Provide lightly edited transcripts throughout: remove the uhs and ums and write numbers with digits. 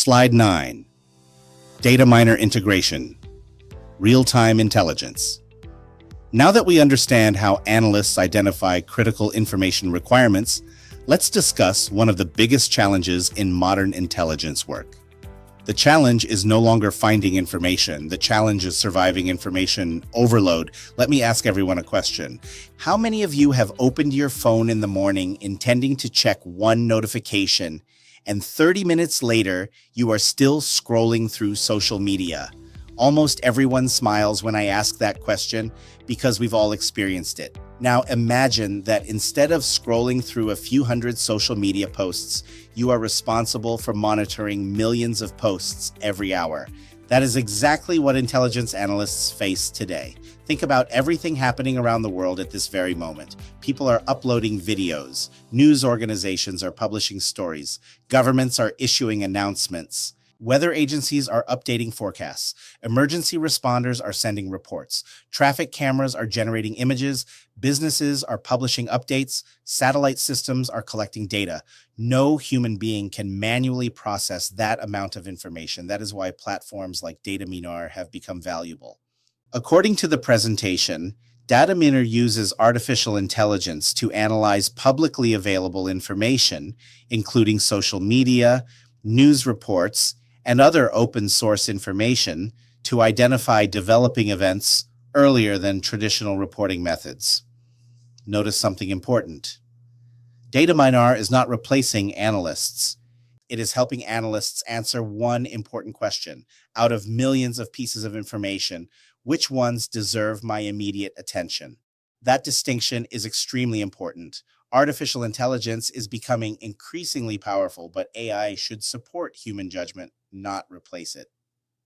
Slide 9. Data miner integration. Real-time intelligence. Now that we understand how analysts identify critical information requirements, let's discuss one of the biggest challenges in modern intelligence work. The challenge is no longer finding information. The challenge is surviving information overload. Let me ask everyone a question. How many of you have opened your phone in the morning intending to check one notification, and 30 minutes later, you are still scrolling through social media? Almost everyone smiles when I ask that question because we've all experienced it. Now imagine that instead of scrolling through a few hundred social media posts, you are responsible for monitoring millions of posts every hour. That is exactly what intelligence analysts face today. Think about everything happening around the world at this very moment. People are uploading videos, news organizations are publishing stories, governments are issuing announcements. Weather agencies are updating forecasts. Emergency responders are sending reports. Traffic cameras are generating images. Businesses are publishing updates. Satellite systems are collecting data. No human being can manually process that amount of information. That is why platforms like Dataminar have become valuable. According to the presentation, Dataminar uses artificial intelligence to analyze publicly available information, including social media, news reports, and other open source information to identify developing events earlier than traditional reporting methods. Notice something important. Dataminar is not replacing analysts. It is helping analysts answer one important question. Out of millions of pieces of information, which ones deserve my immediate attention? That distinction is extremely important. Artificial intelligence is becoming increasingly powerful, but AI should support human judgment, not replace it.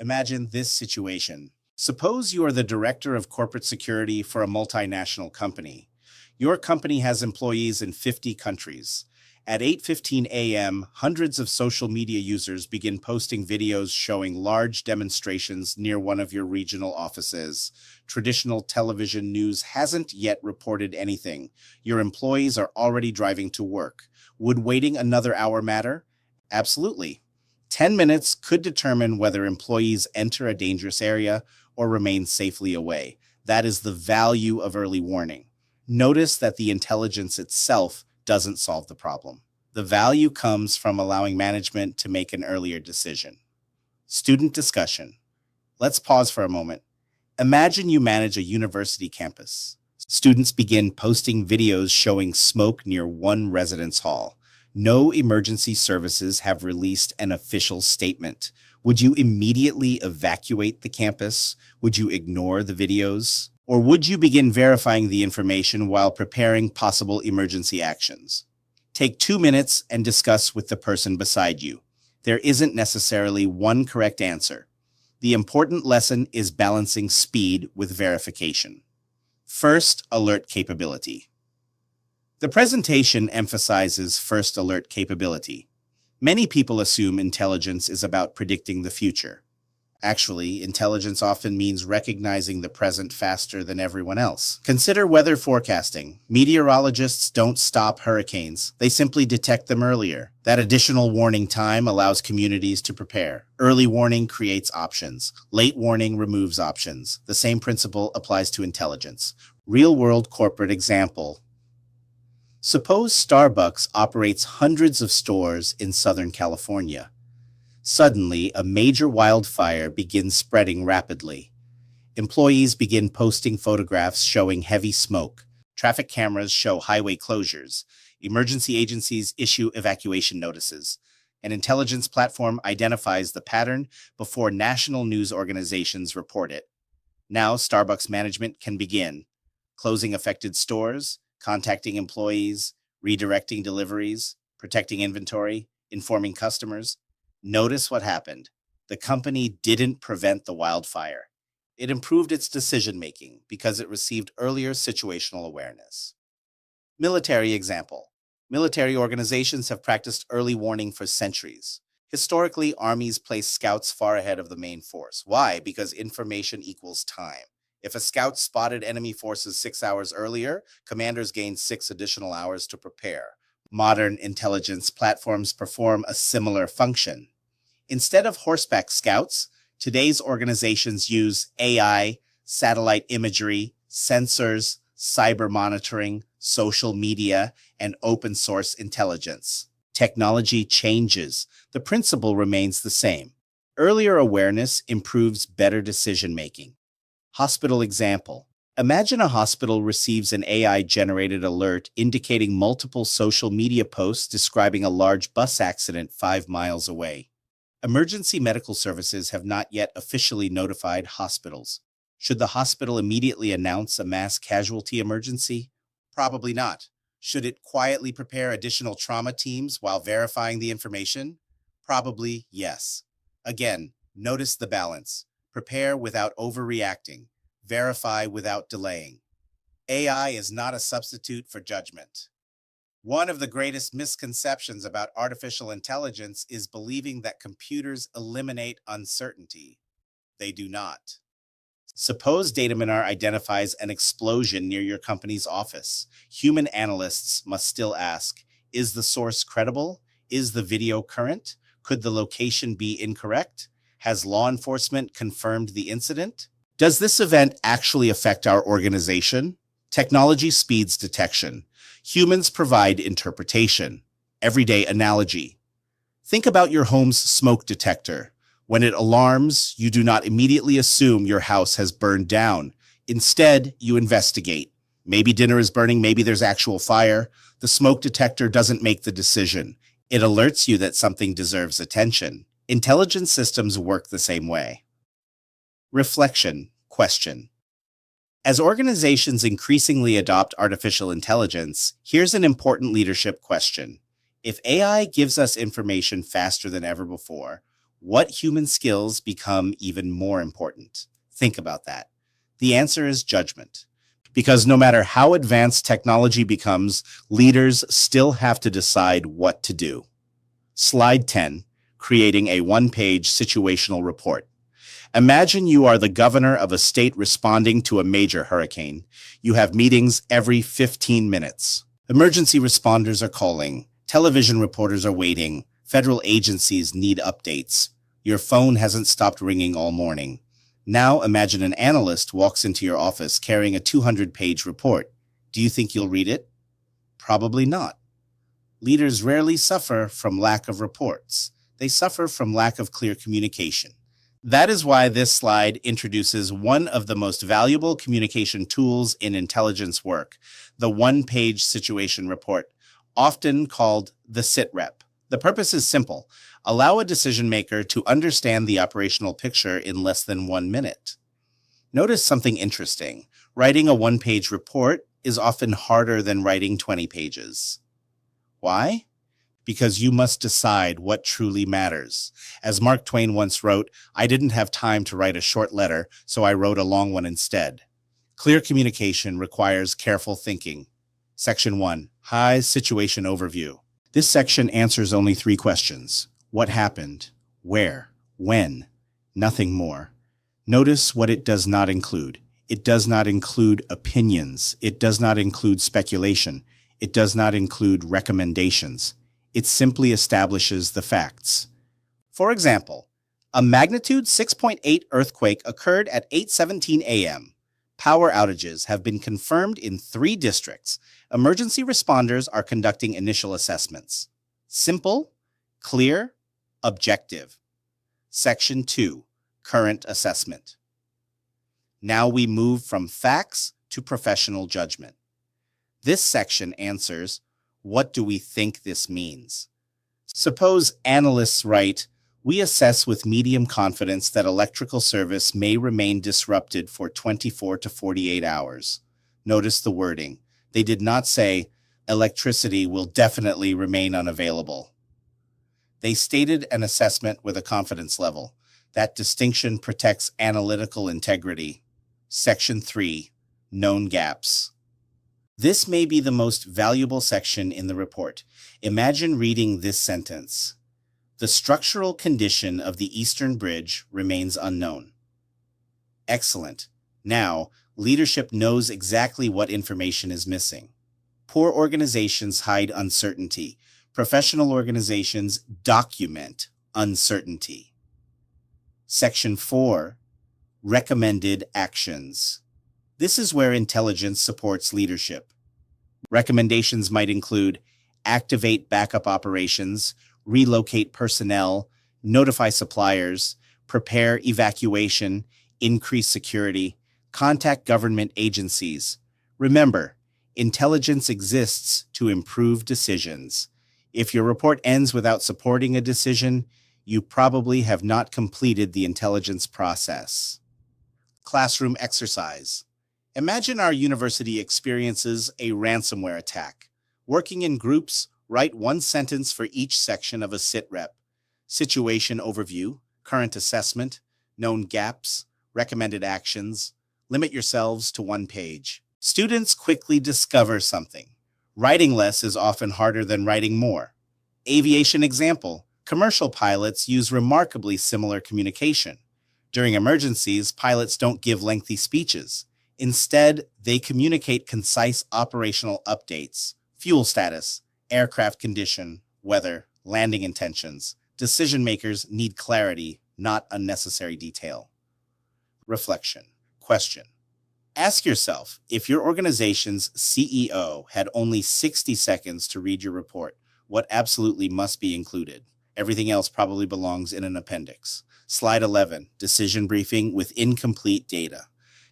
Imagine this situation. Suppose you are the director of corporate security for a multinational company. Your company has employees in 50 countries. At 8:15 a.m., hundreds of social media users begin posting videos showing large demonstrations near one of your regional offices. Traditional television news hasn't yet reported anything. Your employees are already driving to work. Would waiting another hour matter? Absolutely. 10 minutes could determine whether employees enter a dangerous area or remain safely away. That is the value of early warning. Notice that the intelligence itself doesn't solve the problem. The value comes from allowing management to make an earlier decision. Student discussion. Let's pause for a moment. Imagine you manage a university campus. Students begin posting videos showing smoke near one residence hall. No emergency services have released an official statement. Would you immediately evacuate the campus? Would you ignore the videos? Or would you begin verifying the information while preparing possible emergency actions? Take 2 minutes and discuss with the person beside you. There isn't necessarily one correct answer. The important lesson is balancing speed with verification. First alert capability. The presentation emphasizes first alert capability. Many people assume intelligence is about predicting the future. Actually, intelligence often means recognizing the present faster than everyone else. Consider weather forecasting. Meteorologists don't stop hurricanes. They simply detect them earlier. That additional warning time allows communities to prepare. Early warning creates options. Late warning removes options. The same principle applies to intelligence. Real-world corporate example. Suppose Starbucks operates hundreds of stores in Southern California. Suddenly, a major wildfire begins spreading rapidly. Employees begin posting photographs showing heavy smoke. Traffic cameras show highway closures. Emergency agencies issue evacuation notices. An intelligence platform identifies the pattern before national news organizations report it. Now, Starbucks management can begin closing affected stores, contacting employees, redirecting deliveries, protecting inventory, informing customers. Notice what happened. The company didn't prevent the wildfire. It improved its decision-making because it received earlier situational awareness. Military example. Military organizations have practiced early warning for centuries. Historically, armies place scouts far ahead of the main force. Why? Because information equals time. If a scout spotted enemy forces 6 hours earlier, commanders gained 6 additional hours to prepare. Modern intelligence platforms perform a similar function. Instead of horseback scouts, today's organizations use AI, satellite imagery, sensors, cyber monitoring, social media, and open source intelligence. Technology changes. The principle remains the same. Earlier awareness improves better decision making. Hospital example. Imagine a hospital receives an AI-generated alert indicating multiple social media posts describing a large bus accident 5 miles away. Emergency medical services have not yet officially notified hospitals. Should the hospital immediately announce a mass casualty emergency? Probably not. Should it quietly prepare additional trauma teams while verifying the information? Probably yes. Again, notice the balance. Prepare without overreacting. Verify without delaying. AI is not a substitute for judgment. One of the greatest misconceptions about artificial intelligence is believing that computers eliminate uncertainty. They do not. Suppose Dataminar identifies an explosion near your company's office. Human analysts must still ask, is the source credible? Is the video current? Could the location be incorrect? Has law enforcement confirmed the incident? Does this event actually affect our organization? Technology speeds detection. Humans provide interpretation. Everyday analogy. Think about your home's smoke detector. When it alarms, you do not immediately assume your house has burned down. Instead, you investigate. Maybe dinner is burning, maybe there's actual fire. The smoke detector doesn't make the decision. It alerts you that something deserves attention. Intelligence systems work the same way. Reflection. Question. As organizations increasingly adopt artificial intelligence, here's an important leadership question. If AI gives us information faster than ever before, what human skills become even more important? Think about that. The answer is judgment. Because no matter how advanced technology becomes, leaders still have to decide what to do. Slide 10, creating a one-page situational report. Imagine you are the governor of a state responding to a major hurricane. You have meetings every 15 minutes. Emergency responders are calling. Television reporters are waiting. Federal agencies need updates. Your phone hasn't stopped ringing all morning. Now imagine an analyst walks into your office carrying a 200-page report. Do you think you'll read it? Probably not. Leaders rarely suffer from lack of reports. They suffer from lack of clear communication. That is why this slide introduces one of the most valuable communication tools in intelligence work, the one-page situation report, often called the SITREP. The purpose is simple. Allow a decision maker to understand the operational picture in less than 1 minute. Notice something interesting. Writing a one-page report is often harder than writing 20 pages. Why? Because you must decide what truly matters. As Mark Twain once wrote, I didn't have time to write a short letter, so I wrote a long one instead. Clear communication requires careful thinking. Section 1, High Situation Overview. This section answers only 3 questions. What happened? Where? When? Nothing more. Notice what it does not include. It does not include opinions. It does not include speculation. It does not include recommendations. It simply establishes the facts. For example, a magnitude 6.8 earthquake occurred at 8:17 a.m. Power outages have been confirmed in 3 districts. Emergency responders are conducting initial assessments. Simple, clear, objective. Section 2, Current Assessment. Now we move from facts to professional judgment. This section answers, what do we think this means? Suppose analysts write, we assess with medium confidence that electrical service may remain disrupted for 24 to 48 hours. Notice the wording. They did not say, electricity will definitely remain unavailable. They stated an assessment with a confidence level. That distinction protects analytical integrity. Section 3, Known Gaps. This may be the most valuable section in the report. Imagine reading this sentence. The structural condition of the Eastern Bridge remains unknown. Excellent. Now, leadership knows exactly what information is missing. Poor organizations hide uncertainty. Professional organizations document uncertainty. Section 4, recommended actions. This is where intelligence supports leadership. Recommendations might include activate backup operations, relocate personnel, notify suppliers, prepare evacuation, increase security, contact government agencies. Remember, intelligence exists to improve decisions. If your report ends without supporting a decision, you probably have not completed the intelligence process. Classroom exercise. Imagine our university experiences a ransomware attack. Working in groups, write one sentence for each section of a SIT rep. Situation overview, current assessment, known gaps, recommended actions. Limit yourselves to one page. Students quickly discover something. Writing less is often harder than writing more. Aviation example. Commercial pilots use remarkably similar communication. During emergencies, pilots don't give lengthy speeches. Instead, they communicate concise operational updates, fuel status, aircraft condition, weather, landing intentions. Decision makers need clarity, not unnecessary detail. Reflection. Question. Ask yourself, if your organization's CEO had only 60 seconds to read your report, what absolutely must be included? Everything else probably belongs in an appendix. Slide 11, decision briefing with incomplete data.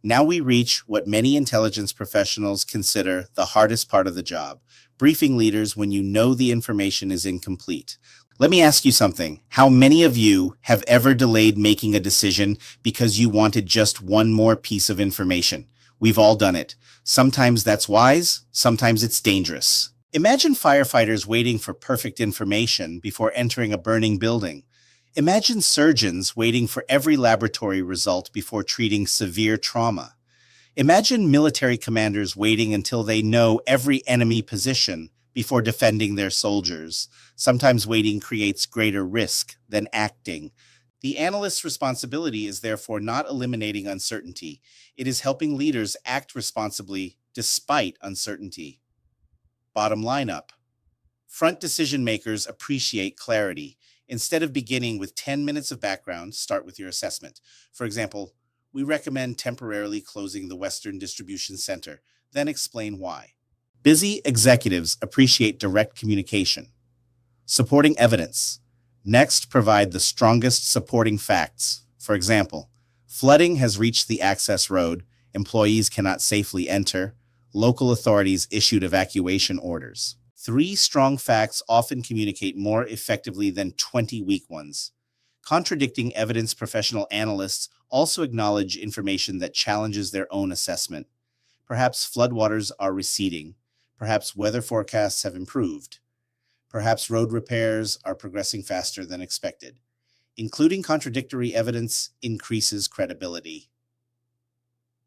Now we reach what many intelligence professionals consider the hardest part of the job, briefing leaders when you know the information is incomplete. Let me ask you something. How many of you have ever delayed making a decision because you wanted just one more piece of information? We've all done it. Sometimes that's wise, sometimes it's dangerous. Imagine firefighters waiting for perfect information before entering a burning building. Imagine surgeons waiting for every laboratory result before treating severe trauma. Imagine military commanders waiting until they know every enemy position before defending their soldiers. Sometimes waiting creates greater risk than acting. The analyst's responsibility is therefore not eliminating uncertainty. It is helping leaders act responsibly despite uncertainty. Bottom line up. Front decision makers appreciate clarity. Instead of beginning with 10 minutes of background, start with your assessment. For example, we recommend temporarily closing the Western Distribution Center, then explain why. Busy executives appreciate direct communication. Supporting evidence. Next, provide the strongest supporting facts. For example, flooding has reached the access road, employees cannot safely enter, local authorities issued evacuation orders. 3 strong facts often communicate more effectively than 20 weak ones. Contradicting evidence professional analysts also acknowledge information that challenges their own assessment. Perhaps floodwaters are receding. Perhaps weather forecasts have improved. Perhaps road repairs are progressing faster than expected. Including contradictory evidence increases credibility.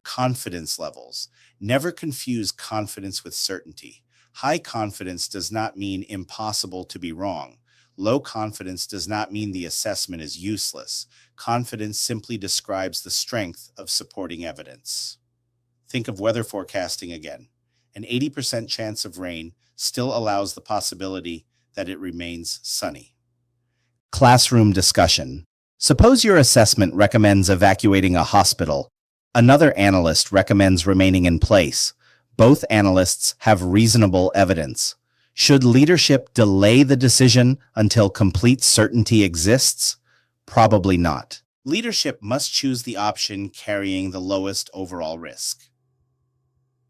Confidence levels. Never confuse confidence with certainty. High confidence does not mean impossible to be wrong. Low confidence does not mean the assessment is useless. Confidence simply describes the strength of supporting evidence. Think of weather forecasting again. An 80% chance of rain still allows the possibility that it remains sunny. Classroom discussion. Suppose your assessment recommends evacuating a hospital. Another analyst recommends remaining in place. Both analysts have reasonable evidence. Should leadership delay the decision until complete certainty exists? Probably not. Leadership must choose the option carrying the lowest overall risk.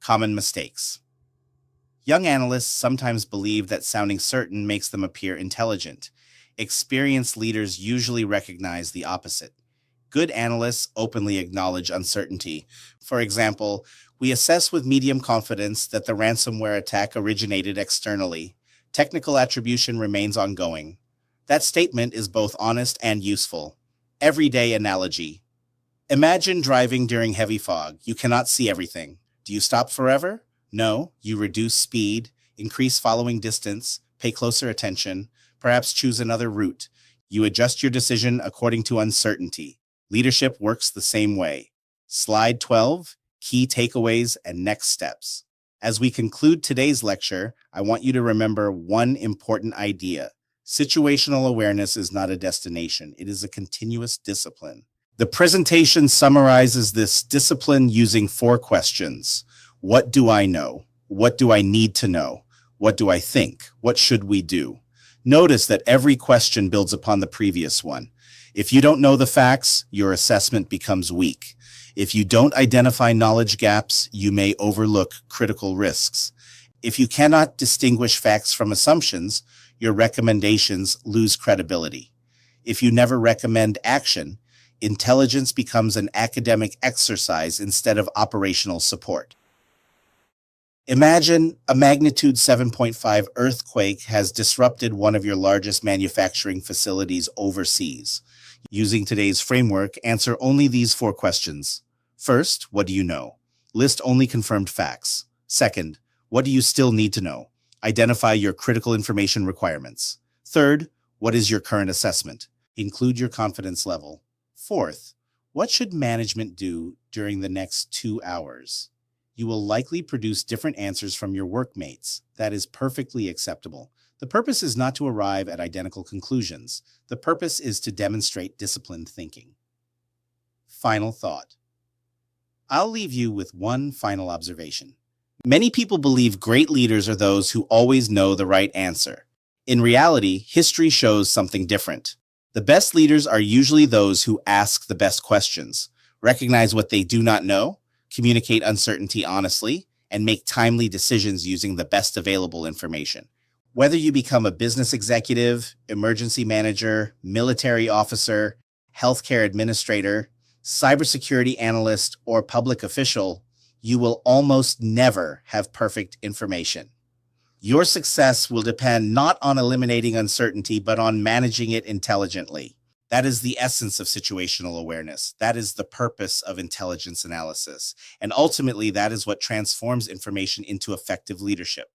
Common mistakes. Young analysts sometimes believe that sounding certain makes them appear intelligent. Experienced leaders usually recognize the opposite. Good analysts openly acknowledge uncertainty. For example, we assess with medium confidence that the ransomware attack originated externally. Technical attribution remains ongoing. That statement is both honest and useful. Everyday analogy. Imagine driving during heavy fog. You cannot see everything. Do you stop forever? No, you reduce speed, increase following distance, pay closer attention, perhaps choose another route. You adjust your decision according to uncertainty. Leadership works the same way. Slide 12, key takeaways and next steps. As we conclude today's lecture, I want you to remember one important idea. Situational awareness is not a destination, it is a continuous discipline. The presentation summarizes this discipline using 4 questions. What do I know? What do I need to know? What do I think? What should we do? Notice that every question builds upon the previous one. If you don't know the facts, your assessment becomes weak. If you don't identify knowledge gaps, you may overlook critical risks. If you cannot distinguish facts from assumptions, your recommendations lose credibility. If you never recommend action, intelligence becomes an academic exercise instead of operational support. Imagine a magnitude 7.5 earthquake has disrupted one of your largest manufacturing facilities overseas. Using today's framework, answer only these 4 questions. First, what do you know? List only confirmed facts. Second, what do you still need to know? Identify your critical information requirements. Third, what is your current assessment? Include your confidence level. Fourth, what should management do during the next 2 hours? You will likely produce different answers from your workmates. That is perfectly acceptable. The purpose is not to arrive at identical conclusions. The purpose is to demonstrate disciplined thinking. Final thought. I'll leave you with one final observation. Many people believe great leaders are those who always know the right answer. In reality, history shows something different. The best leaders are usually those who ask the best questions, recognize what they do not know, communicate uncertainty honestly, and make timely decisions using the best available information. Whether you become a business executive, emergency manager, military officer, healthcare administrator, cybersecurity analyst, or public official, you will almost never have perfect information. Your success will depend not on eliminating uncertainty, but on managing it intelligently. That is the essence of situational awareness. That is the purpose of intelligence analysis. And ultimately, that is what transforms information into effective leadership.